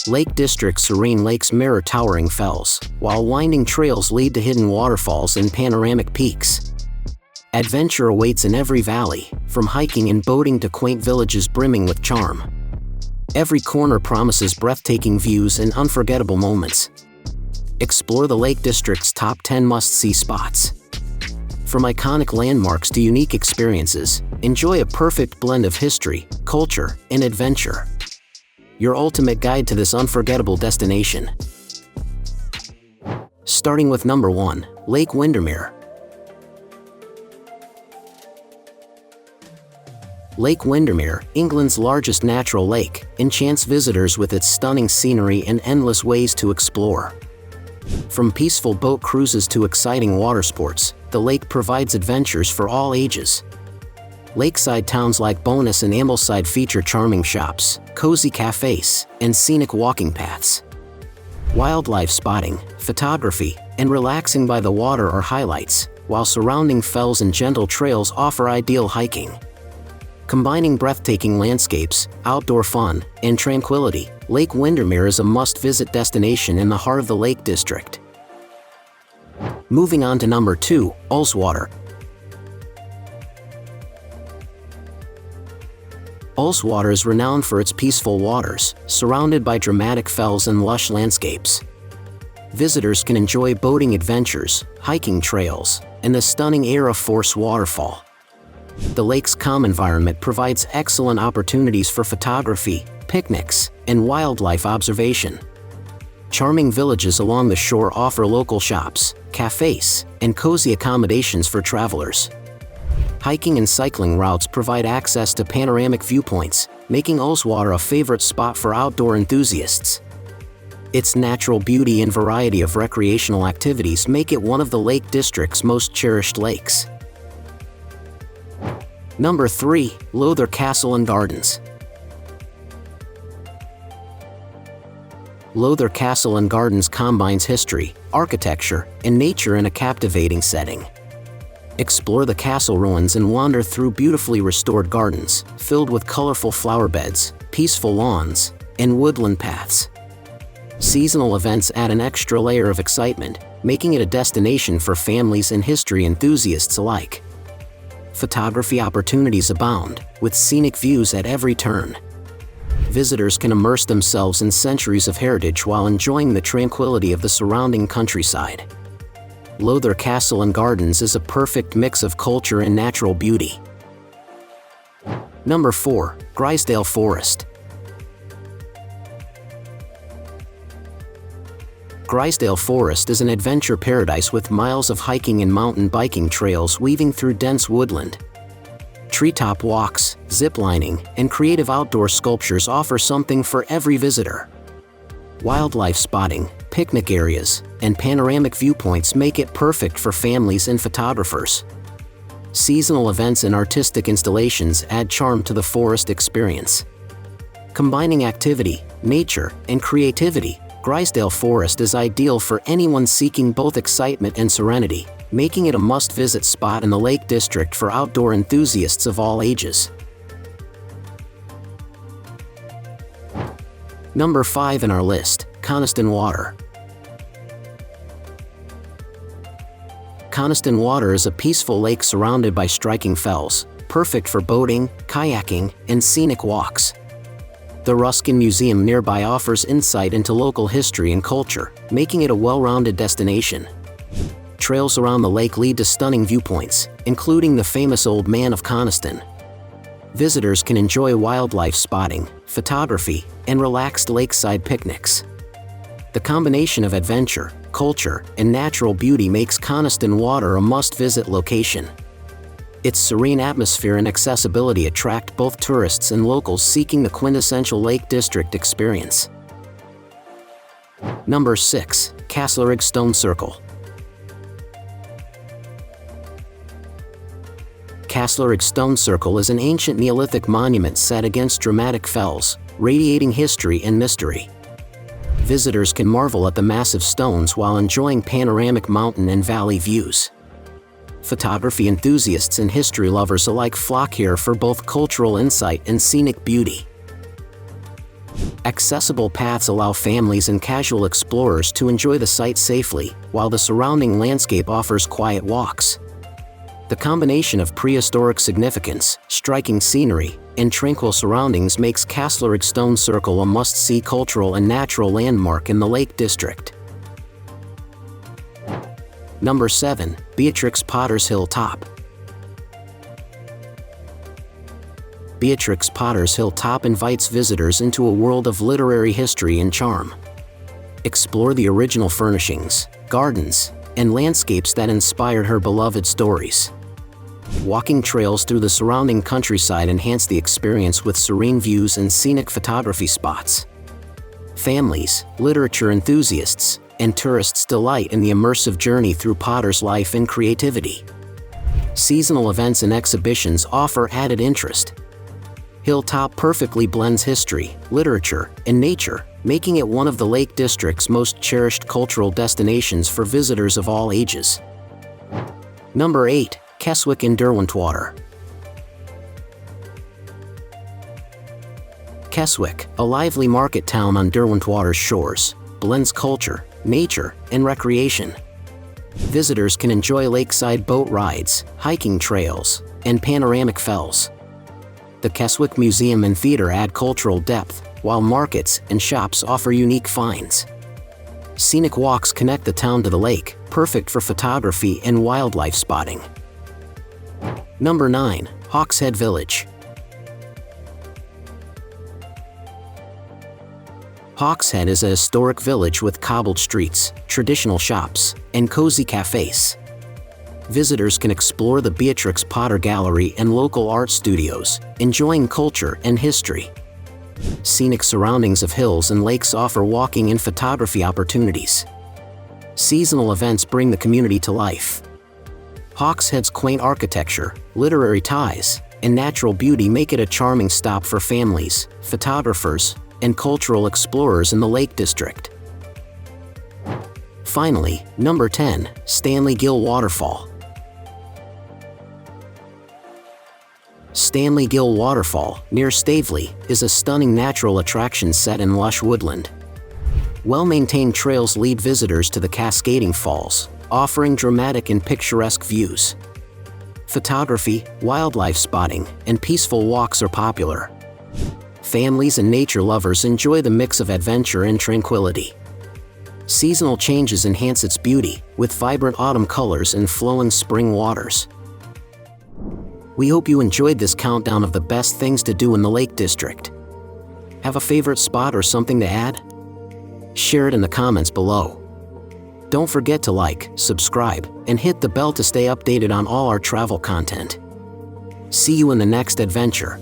Lake District's serene lakes mirror towering fells, while winding trails lead to hidden waterfalls and panoramic peaks. Adventure awaits in every valley, from hiking and boating to quaint villages brimming with charm. Every corner promises breathtaking views and unforgettable moments. Explore the Lake District's top 10 must-see spots. From iconic landmarks to unique experiences, enjoy a perfect blend of history, culture, and adventure. Your ultimate guide to this unforgettable destination. Starting with number 1, Lake Windermere. Lake Windermere, England's largest natural lake, enchants visitors with its stunning scenery and endless ways to explore. From peaceful boat cruises to exciting water sports, the lake provides adventures for all ages. Lakeside towns like Bowness and Ambleside feature charming shops, cozy cafes, and scenic walking paths. Wildlife spotting, photography, and relaxing by the water are highlights, while surrounding fells and gentle trails offer ideal hiking. Combining breathtaking landscapes, outdoor fun, and tranquility, Lake Windermere is a must-visit destination in the heart of the Lake District. Moving on to number 2, Ullswater. Ullswater is renowned for its peaceful waters, surrounded by dramatic fells and lush landscapes. Visitors can enjoy boating adventures, hiking trails, and the stunning Era Force waterfall. The lake's calm environment provides excellent opportunities for photography, picnics, and wildlife observation. Charming villages along the shore offer local shops, cafes, and cozy accommodations for travelers. Hiking and cycling routes provide access to panoramic viewpoints, making Ullswater a favorite spot for outdoor enthusiasts. Its natural beauty and variety of recreational activities make it one of the Lake District's most cherished lakes. Number 3, Lowther Castle and Gardens. Lowther Castle and Gardens combines history, architecture, and nature in a captivating setting. Explore the castle ruins and wander through beautifully restored gardens, filled with colorful flower beds, peaceful lawns, and woodland paths. Seasonal events add an extra layer of excitement, making it a destination for families and history enthusiasts alike. Photography opportunities abound, with scenic views at every turn. Visitors can immerse themselves in centuries of heritage while enjoying the tranquility of the surrounding countryside. Lowther Castle and Gardens is a perfect mix of culture and natural beauty. Number 4, Grizedale Forest. Grizedale Forest is an adventure paradise with miles of hiking and mountain biking trails weaving through dense woodland. Treetop walks, ziplining, and creative outdoor sculptures offer something for every visitor. Wildlife spotting, picnic areas, and panoramic viewpoints make it perfect for families and photographers. Seasonal events and artistic installations add charm to the forest experience. Combining activity, nature, and creativity, Grizedale Forest is ideal for anyone seeking both excitement and serenity, making it a must-visit spot in the Lake District for outdoor enthusiasts of all ages. Number 5 in our list, Coniston Water. Coniston Water is a peaceful lake surrounded by striking fells, perfect for boating, kayaking, and scenic walks. The Ruskin Museum nearby offers insight into local history and culture, making it a well-rounded destination. Trails around the lake lead to stunning viewpoints, including the famous Old Man of Coniston. Visitors can enjoy wildlife spotting, photography, and relaxed lakeside picnics. The combination of adventure, culture, and natural beauty makes Coniston Water a must-visit location. Its serene atmosphere and accessibility attract both tourists and locals seeking the quintessential Lake District experience. Number 6, Castlerigg Stone Circle. Castlerigg Stone Circle is an ancient Neolithic monument set against dramatic fells, radiating history and mystery. Visitors can marvel at the massive stones while enjoying panoramic mountain and valley views. Photography enthusiasts and history lovers alike flock here for both cultural insight and scenic beauty. Accessible paths allow families and casual explorers to enjoy the site safely, while the surrounding landscape offers quiet walks. The combination of prehistoric significance, striking scenery, and tranquil surroundings makes Castlerigg Stone Circle a must-see cultural and natural landmark in the Lake District. Number 7. Beatrix Potter's Hill Top. Beatrix Potter's Hill Top invites visitors into a world of literary history and charm. Explore the original furnishings, gardens, and landscapes that inspired her beloved stories. Walking trails through the surrounding countryside enhance the experience with serene views and scenic photography spots. Families, literature enthusiasts, and tourists delight in the immersive journey through Potter's life and creativity. Seasonal events and exhibitions offer added interest. Hilltop perfectly blends history, literature, and nature, making it one of the Lake District's most cherished cultural destinations for visitors of all ages. Number 8. Keswick Derwentwater. Keswick, a lively market town on Derwentwater's shores, blends culture, nature, and recreation. Visitors can enjoy lakeside boat rides, hiking trails, and panoramic fells. The Keswick Museum and Theatre add cultural depth, while markets and shops offer unique finds. Scenic walks connect the town to the lake, perfect for photography and wildlife spotting. Number 9. Hawkshead Village. Hawkshead is a historic village with cobbled streets, traditional shops, and cozy cafes. Visitors can explore the Beatrix Potter Gallery and local art studios, enjoying culture and history. Scenic surroundings of hills and lakes offer walking and photography opportunities. Seasonal events bring the community to life. Hawkshead's quaint architecture, literary ties, and natural beauty make it a charming stop for families, photographers, and cultural explorers in the Lake District. Finally, number 10. Stanley Ghyll Waterfall. Stanley Ghyll Waterfall, near Staveley, is a stunning natural attraction set in lush woodland. Well-maintained trails lead visitors to the cascading falls, offering dramatic and picturesque views. Photography, wildlife spotting, and peaceful walks are popular. Families and nature lovers enjoy the mix of adventure and tranquility. Seasonal changes enhance its beauty, with vibrant autumn colors and flowing spring waters. We hope you enjoyed this countdown of the best things to do in the Lake District. Have a favorite spot or something to add? Share it in the comments below. Don't forget to like, subscribe, and hit the bell to stay updated on all our travel content. See you in the next adventure.